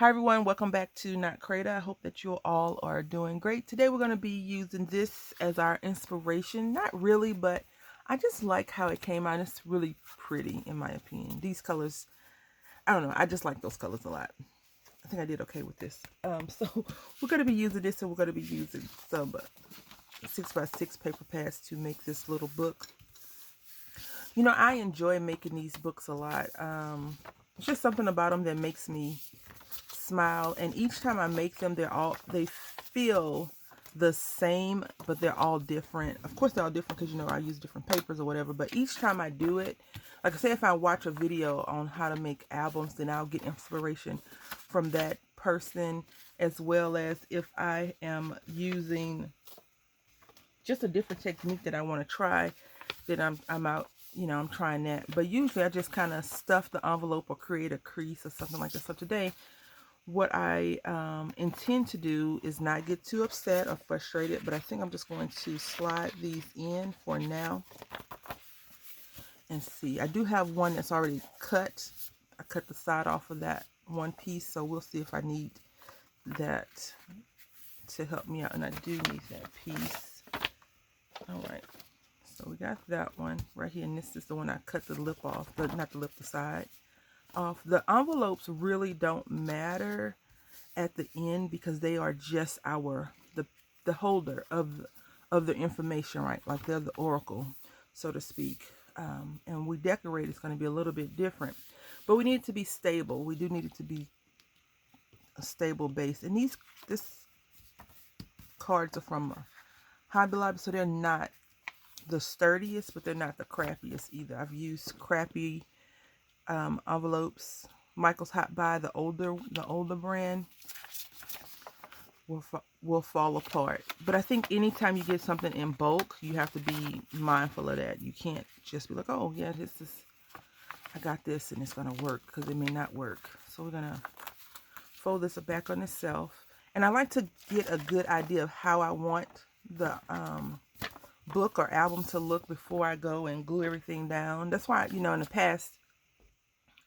Hi everyone, welcome back to Not Creda. I hope that you all are doing great. Today we're going to be using this as our inspiration. Not really, but I just like how it came out. It's really pretty in my opinion. These colors, I don't know, I just like those colors a lot. I think I did okay with this. So we're going to be using this, and we're going to be using some 6x6 paper pads to make this little book. You know, I enjoy making these books a lot. It's just something about them that makes me smile, and each time I make them, they feel the same, but they're all different. Of course they're all different because, you know, I use different papers or whatever, but each time I do it, like I say, if I watch a video on how to make albums, then I'll get inspiration from that person, as well as if I am using just a different technique that I want to try, then I'm out, you know, I'm trying that. But usually I just kind of stuff the envelope or create a crease or something like that. So today what I intend to do is not get too upset or frustrated, but I think I'm just going to slide these in for now and see. I do have one that's already cut. I cut the side off of that one piece, so we'll see if I need that to help me out, and I do need that piece. All right, so we got that one right here, and this is the one I cut the lip off, but not the lip, the side off. The envelopes really don't matter at the end because they are just the holder of the information, right? Like they're the oracle, so to speak. And we decorate, it's going to be a little bit different, but we need it to be stable. We do need it to be a stable base. And this cards are from Hobby Lobby, so they're not the sturdiest, but they're not the crappiest either. I've used crappy envelopes. Michael's Hot Buy, the older brand, will fall apart. But I think anytime you get something in bulk, you have to be mindful of that. You can't just be like, oh yeah, I got this and it's gonna work, because it may not work. So we're gonna fold this back on itself, and I like to get a good idea of how I want the book or album to look before I go and glue everything down. That's why, you know, in the past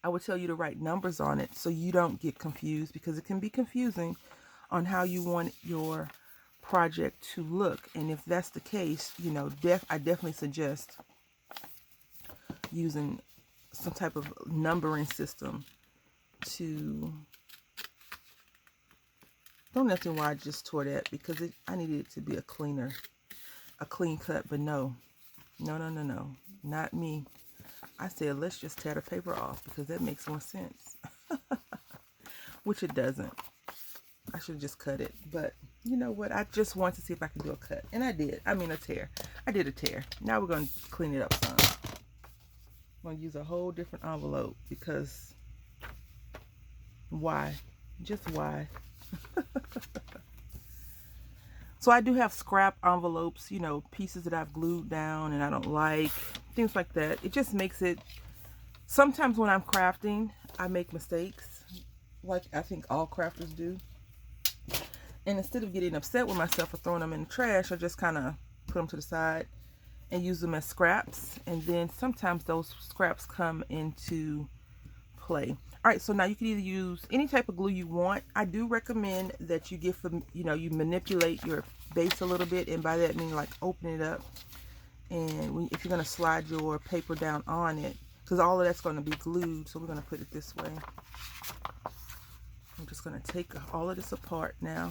I would tell you to write numbers on it so you don't get confused, because it can be confusing on how you want your project to look. And if that's the case, you know, I definitely suggest using some type of numbering system to... Don't ask me why I just tore that, because I needed it to be a clean cut, but no, not me. I said, let's just tear the paper off, because that makes more sense. Which it doesn't. I should have just cut it, but you know what? I just wanted to see if I could do a cut, and I did. I mean, a tear. I did a tear. Now we're going to clean it up some. I'm going to use a whole different envelope, because why? Just why? So I do have scrap envelopes, you know, pieces that I've glued down and I don't like, things like that. It just makes it... Sometimes when I'm crafting, I make mistakes, like I think all crafters do. And instead of getting upset with myself for throwing them in the trash, I just kind of put them to the side and use them as scraps. And then sometimes those scraps come into play. All right, so now you can either use any type of glue you want. I do recommend that you you manipulate your base a little bit, and by that I mean like open it up. And if you're going to slide your paper down on it, because all of that's going to be glued, so we're going to put it this way. I'm just going to take all of this apart now,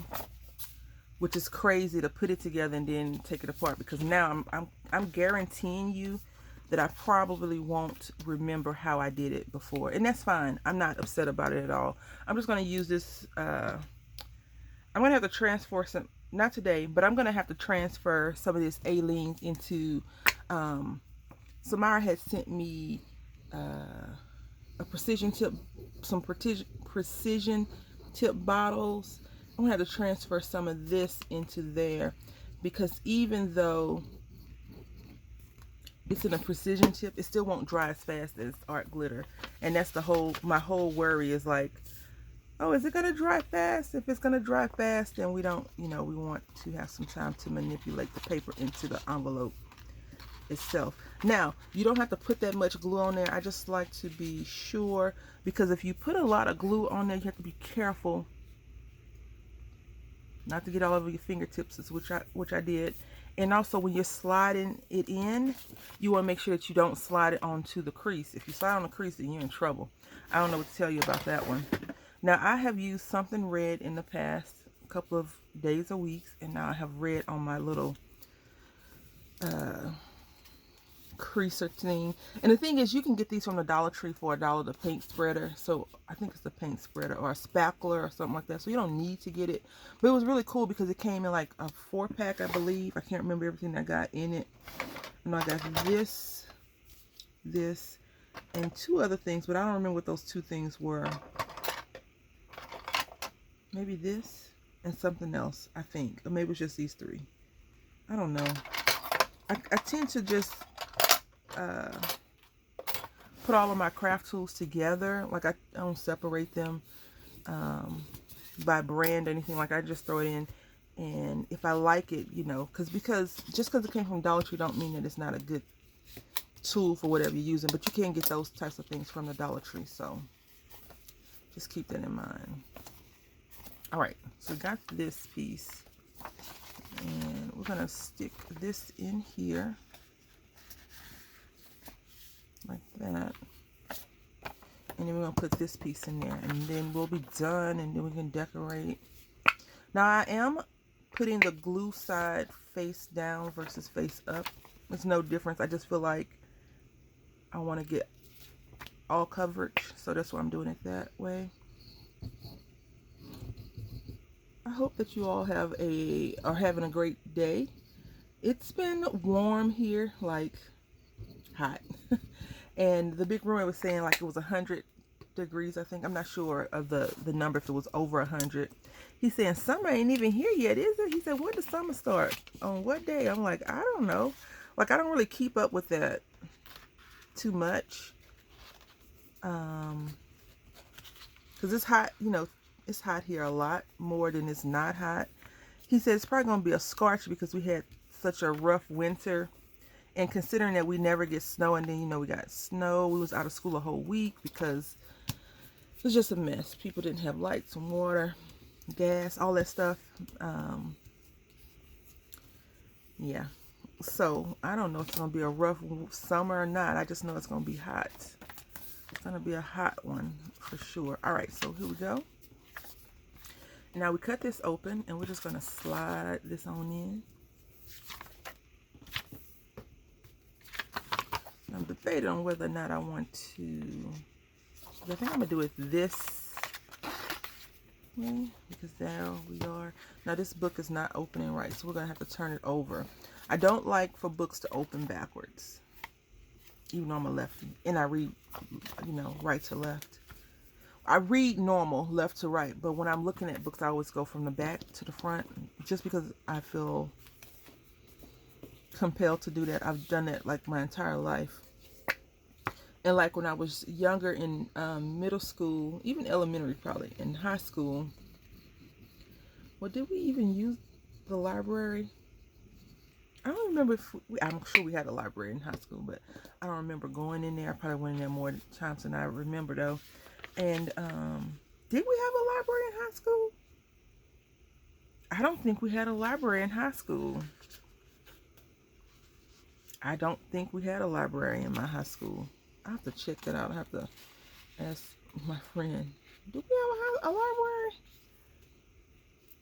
which is crazy to put it together and then take it apart, because now I'm guaranteeing you that I probably won't remember how I did it before, and that's fine. I'm not upset about it at all. I'm just going to use this. I'm going to have to transfer some, not today, but I'm going to have to transfer some of this Aleene's into, Samara had sent me a precision tip, some precision tip bottles. I'm going to have to transfer some of this into there, because even though it's in a precision tip, it still won't dry as fast as art glitter. And that's my whole worry is like, oh, is it going to dry fast? If it's going to dry fast, then we don't, you know, we want to have some time to manipulate the paper into the envelope. itself. Now, you don't have to put that much glue on there. I just like to be sure, because if you put a lot of glue on there, you have to be careful not to get all over your fingertips, which I did. And also, when you're sliding it in, you want to make sure that you don't slide it onto the crease. If you slide on the crease, then you're in trouble. I don't know what to tell you about that one. Now, I have used something red in the past couple of days or weeks, and now I have red on my little creaser thing. And the thing is, you can get these from the Dollar Tree for $1, the paint spreader. So I think it's the paint spreader or a spackler or something like that. So you don't need to get it. But it was really cool because it came in like a 4-pack, I believe. I can't remember everything I got in it. And I got this, and 2 other things, but I don't remember what those 2 things were. Maybe this and something else, I think. Or maybe it's just these 3. I don't know. I tend to just put all of my craft tools together. Like, I don't separate them by brand or anything. Like, I just throw it in, and if I like it, you know, because just because it came from Dollar Tree don't mean that it's not a good tool for whatever you're using. But you can get those types of things from the Dollar Tree, so just keep that in mind. All right, so we got this piece, and we're gonna stick this in here like that, and then we're gonna put this piece in there, and then we'll be done, and then we can decorate. Now, I am putting the glue side face down versus face up. There's no difference. I just feel like I want to get all coverage, so that's why I'm doing it that way. I hope that you all are having a great day. It's been warm here, like hot. And the big rumor was saying like it was 100 degrees, I think. I'm not sure of the number, if it was over 100. He's saying summer ain't even here yet, is it? He said, when does summer start? On what day? I'm like, I don't know. Like, I don't really keep up with that too much. Because it's hot, you know, it's hot here a lot more than it's not hot. He said it's probably going to be a scorch because we had such a rough winter. And considering that we never get snow, and then, you know, we got snow. We was out of school a whole week because it was just a mess. People didn't have lights and water, gas, all that stuff. Yeah. So, I don't know if it's going to be a rough summer or not. I just know it's going to be hot. It's going to be a hot one for sure. All right, so here we go. Now we cut this open, and we're just going to slide this on in. I'm debating on whether or not I want to. I think I'm going to do it this way, because there we are. Now this book is not opening right, so we're going to have to turn it over. I don't like for books to open backwards, even though I'm a lefty, and I read, you know, right to left. I read normal, left to right, but when I'm looking at books, I always go from the back to the front, just because I feel compelled to do that. I've done that like my entire life. And like when I was younger in middle school, even elementary probably, in high school, well, did we even use the library? I don't remember if I'm sure we had a library in high school, but I don't remember going in there. I probably went in there more times than I remember though. And did we have a library in high school? I don't think we had a library in high school. I don't think we had a library in my high school. I have to check that out. I have to ask my friend. Do we have a library?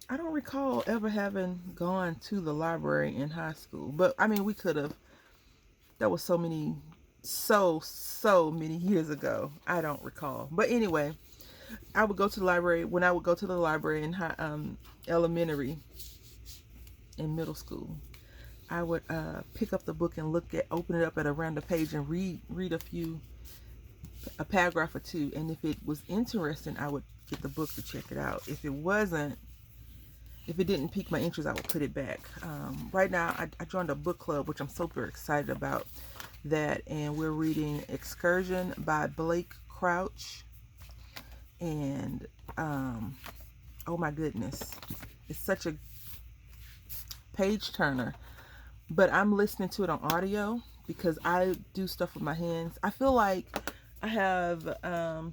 I don't recall ever having gone to the library in high school. But, I mean, we could have. That was so many years ago. I don't recall. But anyway, I would go to the library. When I would go to the library in elementary and middle school, I would pick up the book and open it up at a random page and read a paragraph or 2. And if it was interesting, I would get the book to check it out. If it didn't pique my interest, I would put it back. Right now, I joined a book club, which I'm super excited about that. And we're reading Excursion by Blake Crouch. And, oh my goodness, it's such a page turner. But I'm listening to it on audio because I do stuff with my hands. I feel like I have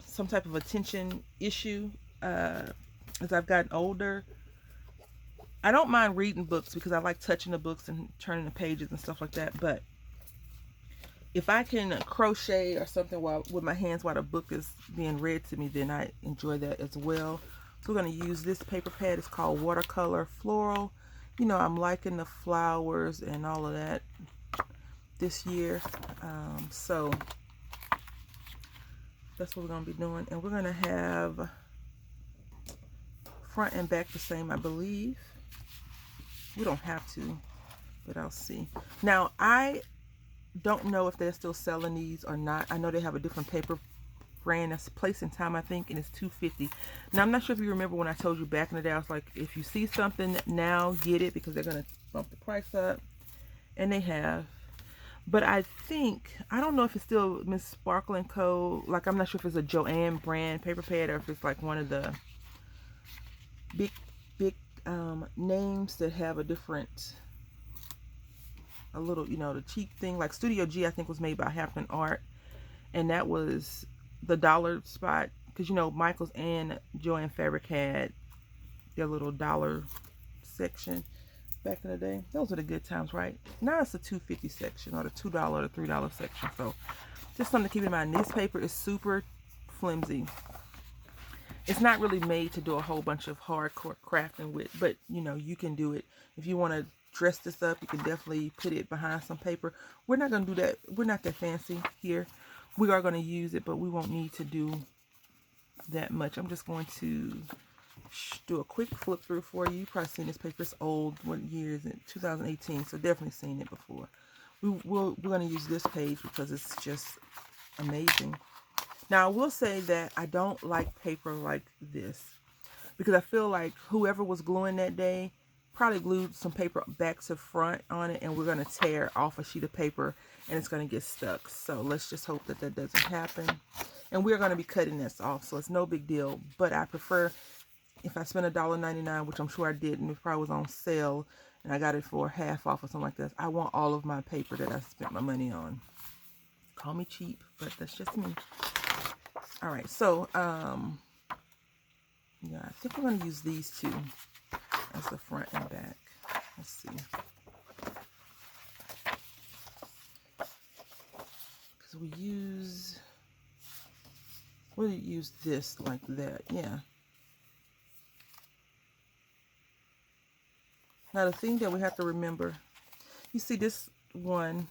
some type of attention issue as I've gotten older. I don't mind reading books because I like touching the books and turning the pages and stuff like that. But if I can crochet or something while with my hands while the book is being read to me, then I enjoy that as well. So we're going to use this paper pad. It's called Watercolor Floral. You know, I'm liking the flowers and all of that this year. So that's what we're going to be doing. And we're going to have front and back the same, I believe. We don't have to, but I'll see. Now, I don't know if they're still selling these or not. I know they have a different paper brand that's Place and Time, I think, and it's $2.50. Now, I'm not sure if you remember when I told you back in the day, I was like, if you see something now, get it, because they're going to bump the price up. And they have. But I think, I don't know if it's still Miss Sparkle & Co. Like, I'm not sure if it's a Joanne brand paper pad or if it's like one of the big names that have a different, a little, you know, the cheap thing. Like Studio G, I think, was made by Hampton Art. And that was the dollar spot. Because, you know, Michaels and Joanne Fabric had their little dollar section back in the day. Those are the good times, right? Now it's the $2.50 section or the $2 or the $3 section. So just something to keep in mind. This paper is super flimsy. It's not really made to do a whole bunch of hardcore crafting with, but you know, you can do it. If you want to dress this up, you can definitely put it behind some paper. We're not going to do that. We're not that fancy here. We are going to use it, but we won't need to do that much. I'm just going to do a quick flip through for you. You've probably seen this paper. It's old. What year is it? 2018. So definitely seen it before. We're going to use this page because it's just amazing. Now, I will say that I don't like paper like this because I feel like whoever was gluing that day probably glued some paper back to front on it, and we're going to tear off a sheet of paper and it's going to get stuck. So let's just hope that that doesn't happen. And we're going to be cutting this off, so it's no big deal. But I prefer, if I spend $1.99, which I'm sure I did, and it probably was on sale, and I got it for half off or something like this, I want all of my paper that I spent my money on. Call me cheap, but that's just me. All right, so, yeah, I think we're going to use these two as the front and back. Let's see. Because we'll use this like that, yeah. Now, the thing that we have to remember, you see this one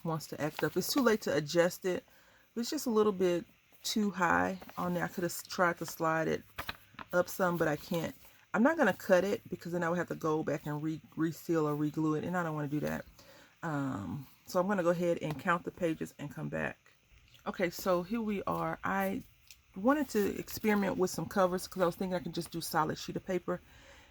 wants to act up. It's too late to adjust it. It's just a little bit too high on there. I could have tried to slide it up some, but I can't. I'm not going to cut it because then I would have to go back and reseal or reglue it, and I don't want to do that. So I'm going to go ahead and count the pages and come back. Okay, so here we are. I wanted to experiment with some covers because I was thinking I could just do solid sheet of paper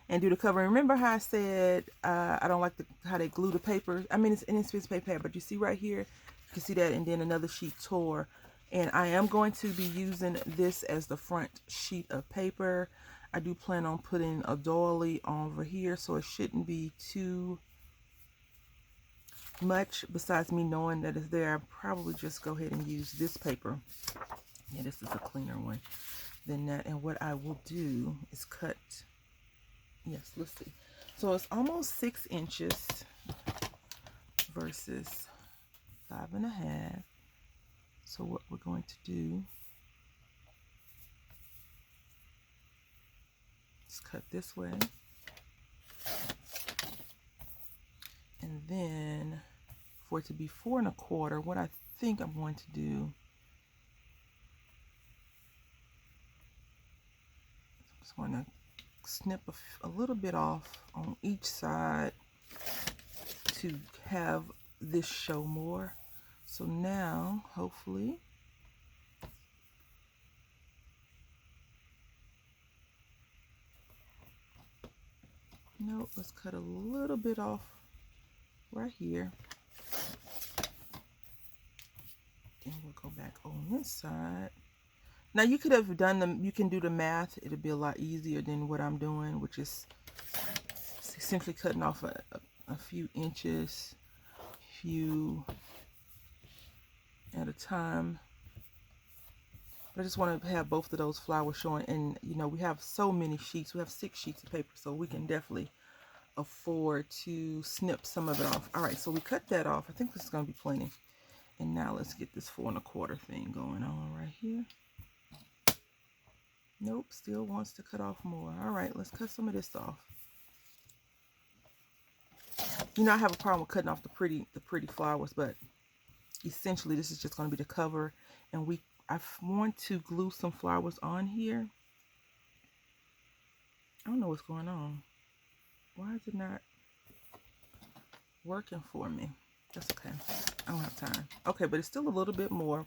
and do the cover. Remember how I said I don't like how they glue the paper? I mean, it's an inexpensive paper, but you see right here, you can see that, and then another sheet tore. And I am going to be using this as the front sheet of paper. I do plan on putting a doily over here, so it shouldn't be too much. Besides me knowing that it's there, I'll probably just go ahead and use this paper. Yeah, this is a cleaner one than that. And what I will do is cut. Yes, let's see. So it's almost 6 inches versus 5.5. So what we're going to do is cut this way. And then for it to be 4.25, what I think I'm going to do, I'm just going to snip a little bit off on each side to have this show more. So now, hopefully, no, let's cut a little bit off right here. Then we'll go back on this side. Now you could have done you can do the math. It'll be a lot easier than what I'm doing, which is essentially cutting off a few inches few at a time. I just want to have both of those flowers showing, and you know, we have so many sheets. We have 6 sheets of paper, so we can definitely afford to snip some of it off. All right, so we cut that off. I think this is going to be plenty. And now let's get this 4 1/4 thing going on right here. Nope, still wants to cut off more. All right, let's cut some of this off. You know, I have a problem with cutting off the pretty flowers, but essentially this is just going to be the cover, and I want to glue some flowers on here. I don't know what's going on. Why is it not working for me? That's okay. I don't have time. Okay, but it's still a little bit more.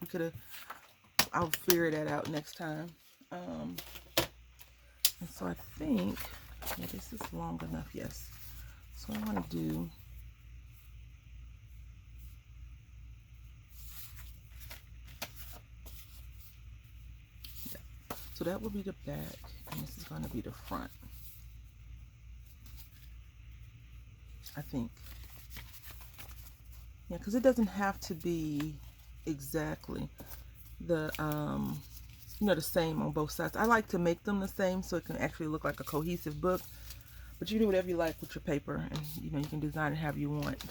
I'll figure that out next time. And so I think, yeah, this is long enough, yes. So I want to do, yeah. So that will be the back, and this is going to be the front, I think. Yeah, because it doesn't have to be exactly the, you know, the same on both sides. I like to make them the same so it can actually look like a cohesive book. But you do whatever you like with your paper, and you know, you can design it however you want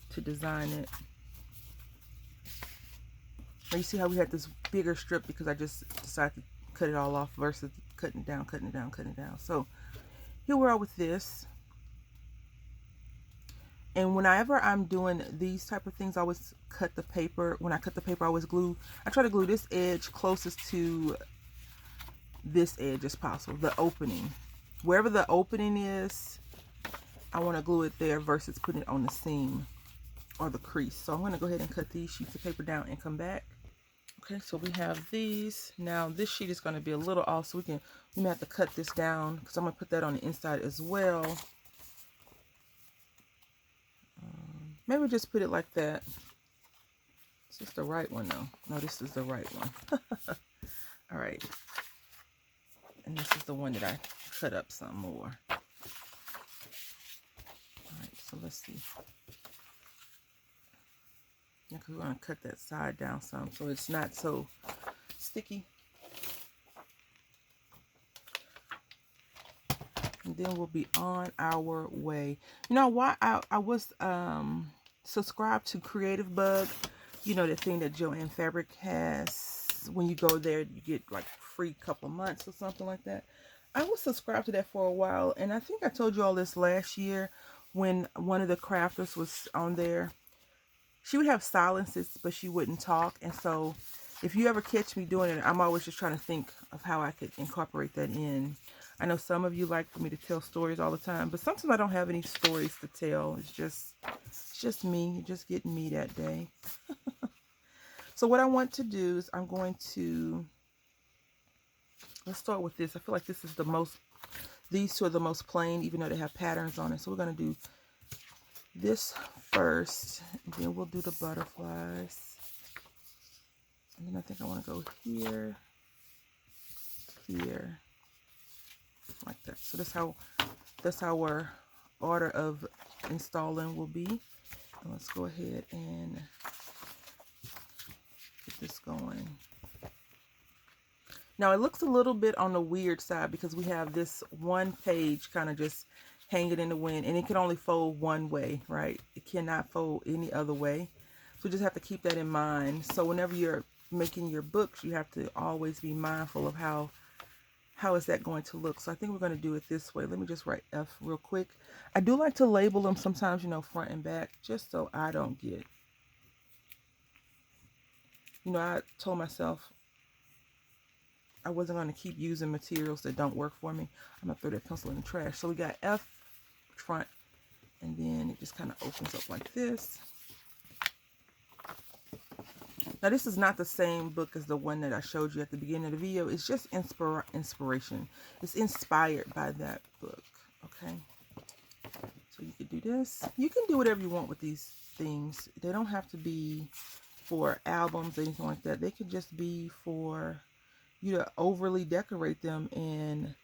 to design it. Now you see how we had this bigger strip because I just decided to cut it all off versus cutting it down, cutting it down, cutting it down. So here we are with this. And whenever I'm doing these type of things, I always cut the paper. When I cut the paper, I try to glue this edge closest to this edge as possible, the opening. Wherever the opening is, I want to glue it there versus putting it on the seam or the crease. So I'm going to go ahead and cut these sheets of paper down and come back. Okay, so we have these. Now this sheet is going to be a little off, so we may have to cut this down because I'm going to put that on the inside as well. Maybe just put it like that. Is this the right one though? No, this is the right one. All right. And this is the one that I cut up some more. All right, so let's see. Yeah, because we're going to cut that side down some so it's not so sticky. And then we'll be on our way. You know why I was subscribed to Creative Bug, you know, the thing that Joanne Fabric has. When you go there, you get like free couple months or something like that. I was subscribed to that for a while, and I think I told you all this last year when one of the crafters was on there. She would have silences, but she wouldn't talk. And so if you ever catch me doing it, I'm always just trying to think of how I could incorporate that in. I know some of you like for me to tell stories all the time, but sometimes I don't have any stories to tell. It's just me, just getting me that day. So what I want to do is I'm going to, let's start with this. I feel like this is the most, these two are the most plain, even though they have patterns on it. So we're going to do this first, and then we'll do the butterflies. And then I think I want to go here, here, like that. So that's how our order of installing will be. And let's go ahead and get this going. Now it looks a little bit on the weird side because we have this one page kind of just hanging in the wind, and it can only fold one way, right? It cannot fold any other way. So you just have to keep that in mind. So whenever you're making your books, you have to always be mindful of how is that going to look. So I think we're going to do it this way. Let me just write F real quick. I do like to label them sometimes, you know, front and back, just so I don't get, you know, I told myself I wasn't going to keep using materials that don't work for me. I'm going to throw that pencil in the trash. So we got F front, and then it just kind of opens up like this. Now this is not the same book as the one that I showed you at the beginning of the video. It's just inspiration. It's inspired by that book. Okay, so you could do this. You can do whatever you want with these things. They don't have to be for albums or anything like that. They could just be for you to overly decorate them and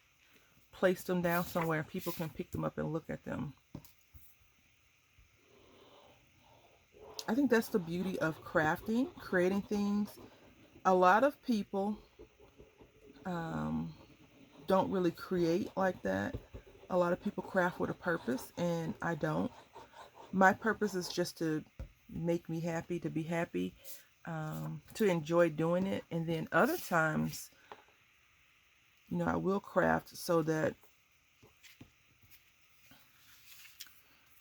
place them down somewhere and people can pick them up and look at them. I think that's the beauty of crafting, creating things. A lot of people um, don't really create like that. A lot of people craft with a purpose, and I don't. My purpose is just to make me happy, to be happy, to enjoy doing it. And then other times, I will craft so that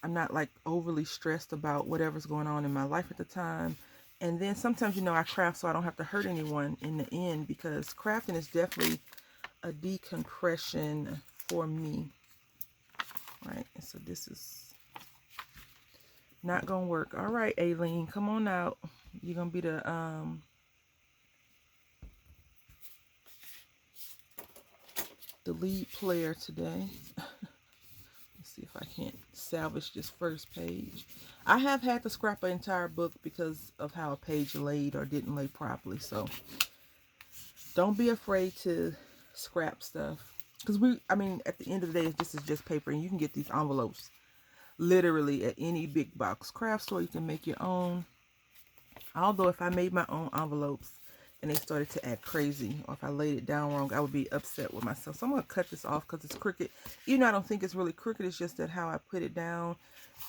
I'm not like overly stressed about whatever's going on in my life at the time. And then sometimes, I craft so I don't have to hurt anyone in the end, because crafting is definitely a decompression for me. Right? And so this is not gonna work. All right, Aileen, come on out. You're gonna be the lead player today. Let's see if I can't salvage this first page. I have had to scrap an entire book because of how a page laid or didn't lay properly. So don't be afraid to scrap stuff. Because at the end of the day, this is just paper, and you can get these envelopes literally at any big box craft store. You can make your own. Although if I made my own envelopes and they started to act crazy, or if I laid it down wrong, I would be upset with myself. So I'm going to cut this off because it's crooked. Even though I don't think it's really crooked, it's just that how I put it down,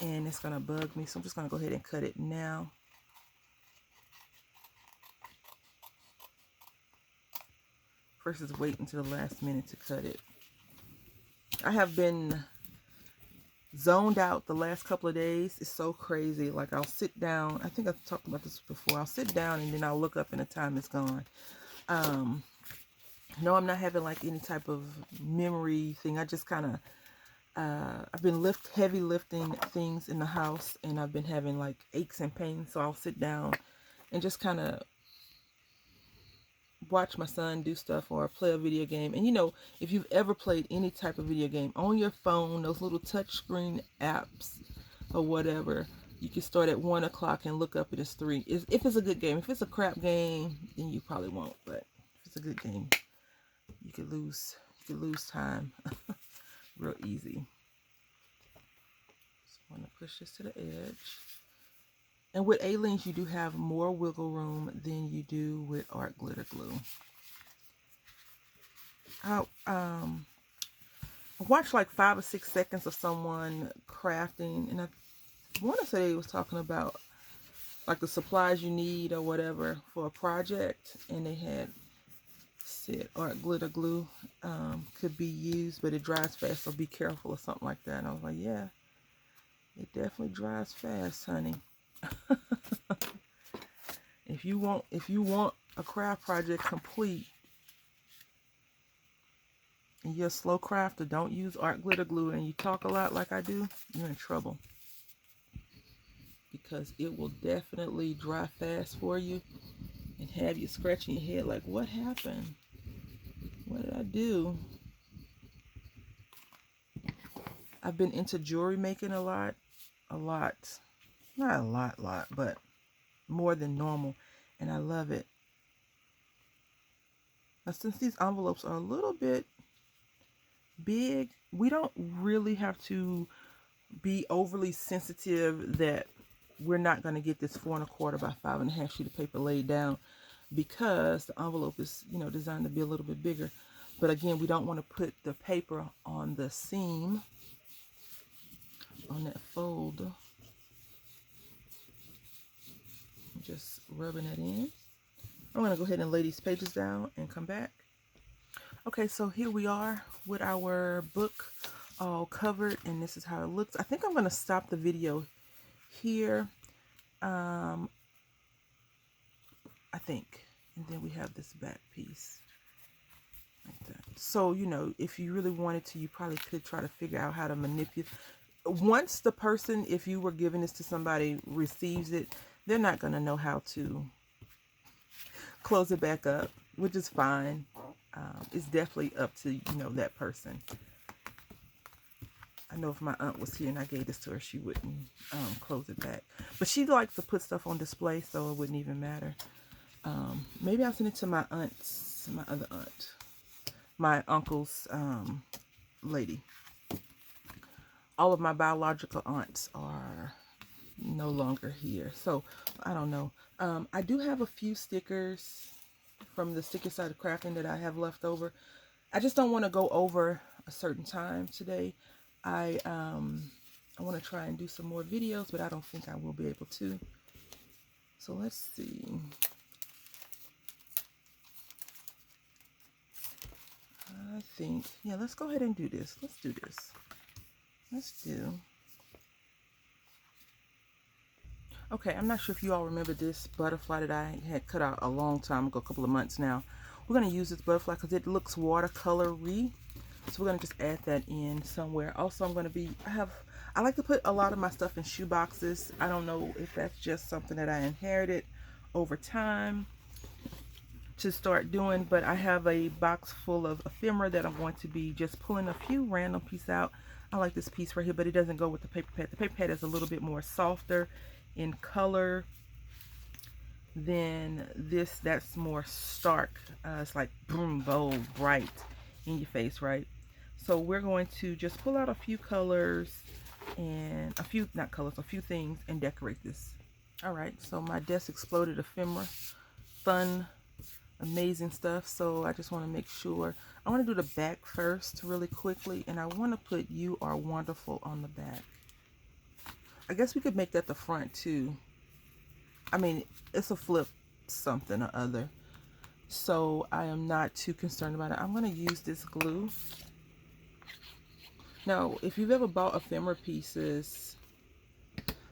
and it's going to bug me. So I'm just going to go ahead and cut it now. Versus wait until the last minute to cut it. I have been zoned out the last couple of days. It's so crazy. Like, I'll sit down. I think I've talked about this before. I'll sit down and then I'll look up and the time is gone. No, I'm not having like any type of memory thing. I just kind of I've been heavy lifting things in the house, and I've been having like aches and pains. So I'll sit down and just kind of watch my son do stuff or play a video game. And if you've ever played any type of video game on your phone, those little touchscreen apps or whatever, you can start at 1 o'clock and look up and it's 3. If it's a good game. If it's a crap game, then you probably won't. But if it's a good game, you could lose time real easy. So I'm going to push this to the edge. And with A-Lings, you do have more wiggle room than you do with art glitter glue. I watched like 5 or 6 seconds of someone crafting, and I want to say he was talking about like the supplies you need or whatever for a project, and they had said art glitter glue could be used, but it dries fast, so be careful or something like that. And I was like, yeah, it definitely dries fast, honey. If you want a craft project complete and you're a slow crafter, don't use art glitter glue, and you talk a lot like I do, you're in trouble, because it will definitely dry fast for you and have you scratching your head like, what happened? What did I do? I've been into jewelry making a lot. Not a lot, but more than normal, and I love it. Now, since these envelopes are a little bit big, we don't really have to be overly sensitive that we're not going to get this 4 1/4 by 5 1/2 sheet of paper laid down, because the envelope is, designed to be a little bit bigger. But again, we don't want to put the paper on the seam, on that fold. Just rubbing it in. I'm going to go ahead and lay these pages down and come back. Okay, so here we are with our book all covered, and this is how it looks. I think I'm going to stop the video here. I think. And then we have this back piece like that. So, if you really wanted to, you probably could try to figure out how to manipulate. Once the person, if you were giving this to somebody, receives it, they're not going to know how to close it back up, which is fine. It's definitely up to, that person. I know if my aunt was here and I gave this to her, she wouldn't close it back. But she likes to put stuff on display, so it wouldn't even matter. Maybe I'll send it to my other aunt, my uncle's lady. All of my biological aunts are no longer here. So I don't know. I do have a few stickers from the sticker side of crafting that I have left over. I just don't want to go over a certain time today. I want to try and do some more videos, but I don't think I will be able to. So let's see. I think, yeah, let's go ahead and do this. Let's do this. Let's do. Okay, I'm not sure if you all remember this butterfly that I had cut out a long time ago, a couple of months now. We're going to use this butterfly because it looks watercolory. So we're going to just add that in somewhere. Also, I like to put a lot of my stuff in shoe boxes. I don't know if that's just something that I inherited over time to start doing, but I have a box full of ephemera that I'm going to be just pulling a few random pieces out. I like this piece right here, but it doesn't go with the paper pad. The paper pad is a little bit more softer in color than this. That's more stark. It's like boom, bold, bright in your face, right? So we're going to just pull out a few colors and a few, not colors, a few things and decorate this. All right, so my desk exploded ephemera. Fun, amazing stuff. So I just want to make sure. I want to do the back first really quickly, and I want to put "You Are Wonderful" on the back. I guess we could make that the front too. I mean, it's a flip something or other. So I am not too concerned about it. I'm going to use this glue. Now, if you've ever bought ephemera pieces,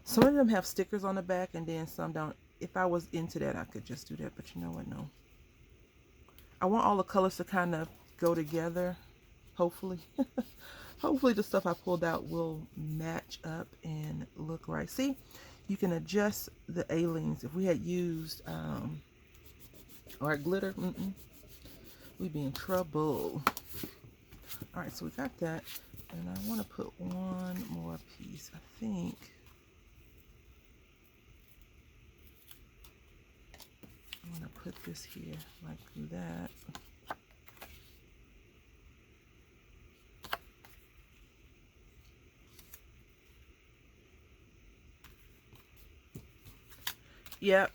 some of them have stickers on the back and then some don't. If I was into that, I could just do that. But you know what? No. I want all the colors to kind of go together, hopefully. Hopefully the stuff I pulled out will match up and look right. See, you can adjust the A-lings. If we had used our glitter, we'd be in trouble. All right, so we got that. And I want to put one more piece, I think. I'm going to put this here like that. Yep.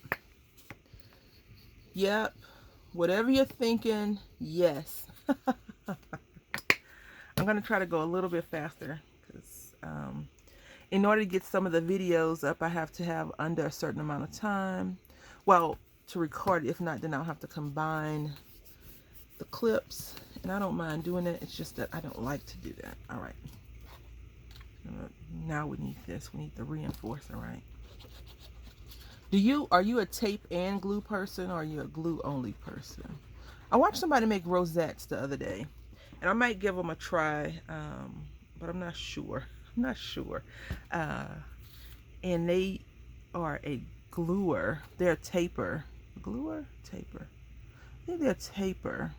Yep. Whatever you're thinking, yes. I'm going to try to go a little bit faster because in order to get some of the videos up, I have to have under a certain amount of time. Well, to record. If not, then I'll have to combine the clips. And I don't mind doing it. It's just that I don't like to do that. All right. Now we need this. We need the reinforcer, right? Are you a tape and glue person, or are you a glue only person? I watched somebody make rosettes the other day, and I might give them a try, but I'm not sure. I'm not sure. And they are a gluer. They're a taper. Gluer? Taper. I think they're a taper.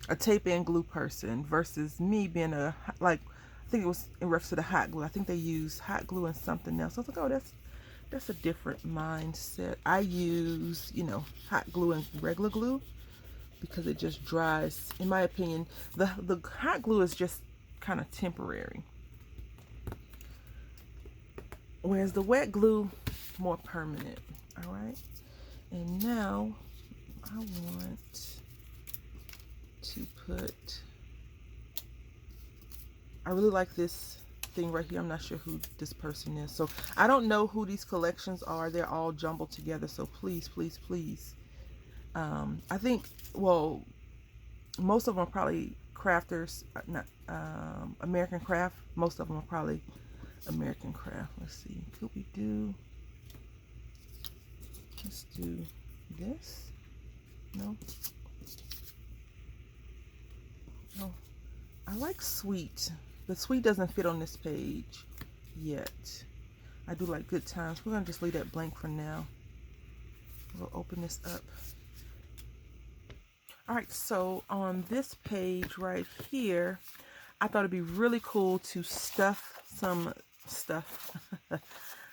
A tape and glue person versus me being a, like, I think it was in reference to the hot glue. I think they use hot glue and something else. I was like, oh, that's a different mindset. I use, you know, hot glue and regular glue because it just dries. In my opinion, the hot glue is just kind of temporary, whereas the wet glue more permanent. All right, and now I want to put, I really like this thing right here. I'm not sure who this person is, so I don't know who these collections are. They're all jumbled together, so please, please, please. I think, well, most of them are probably crafters, not American Craft. Most of them are probably American Craft. Let's see, could we do, let's do this. No, no, I like Sweet. The Sweet doesn't fit on this page yet. I do like Good Times. We're gonna just leave that blank for now. We'll open this up. All right, so on this page right here, I thought it'd be really cool to stuff some stuff,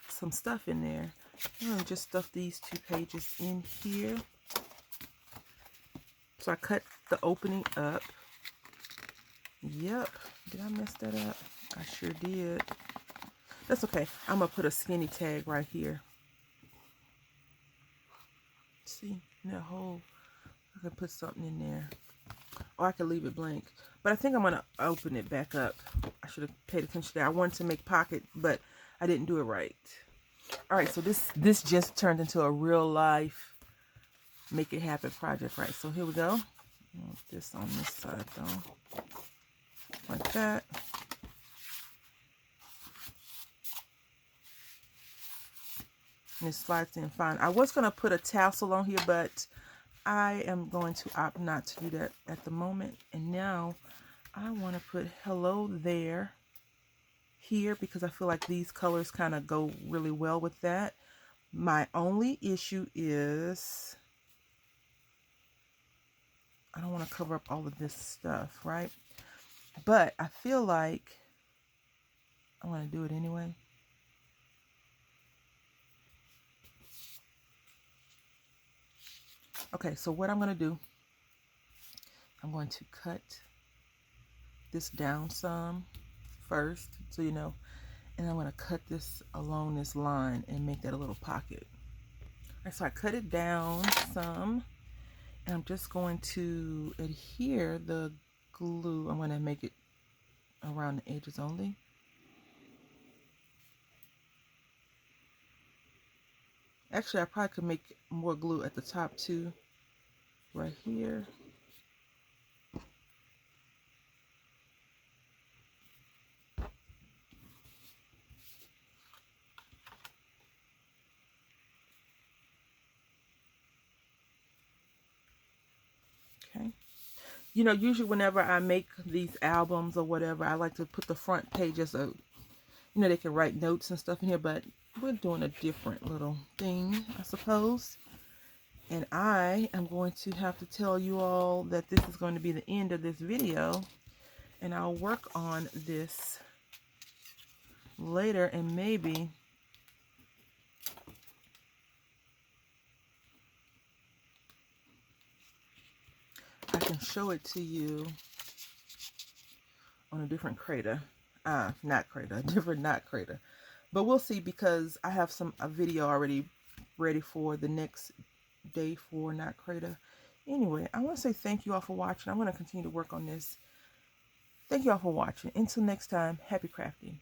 some stuff in there. I'm gonna just stuff these two pages in here. So I cut the opening up. Yep, did I mess that up? I sure did. That's okay. I'm going to put a skinny tag right here. See, in that hole, I can put something in there. Or I could leave it blank. But I think I'm going to open it back up. I should have paid attention there. I wanted to make pocket, but I didn't do it right. All right, so this just turned into a real life make it happen project, right? So here we go. This on this side though, like that. And it slides in fine. I was gonna put a tassel on here, but I am going to opt not to do that at the moment. And now I want to put hello there here because I feel like these colors kind of go really well with that. My only issue is I don't want to cover up all of this stuff, right? But I feel like I want to do it anyway. Okay, so what I'm going to do, I'm going to cut this down some first, so you know, and I'm going to cut this along this line and make that a little pocket. All right, so I cut it down some, and I'm just going to adhere the glue. I'm going to make it around the edges only. Actually, I probably could make more glue at the top too, right here. Okay. You know, usually whenever I make these albums or whatever, I like to put the front page as a, you know, they can write notes and stuff in here, but we're doing a different little thing, I suppose. And I am going to have to tell you all that this is going to be the end of this video, and I'll work on this later, and maybe I can show it to you on a different Creda. Not Creda, different Not Creda. But we'll see, because I have a video already ready for the next day for Not Creda. Anyway, I want to say thank you all for watching. I'm going to continue to work on this. Thank you all for watching. Until next time, happy crafting.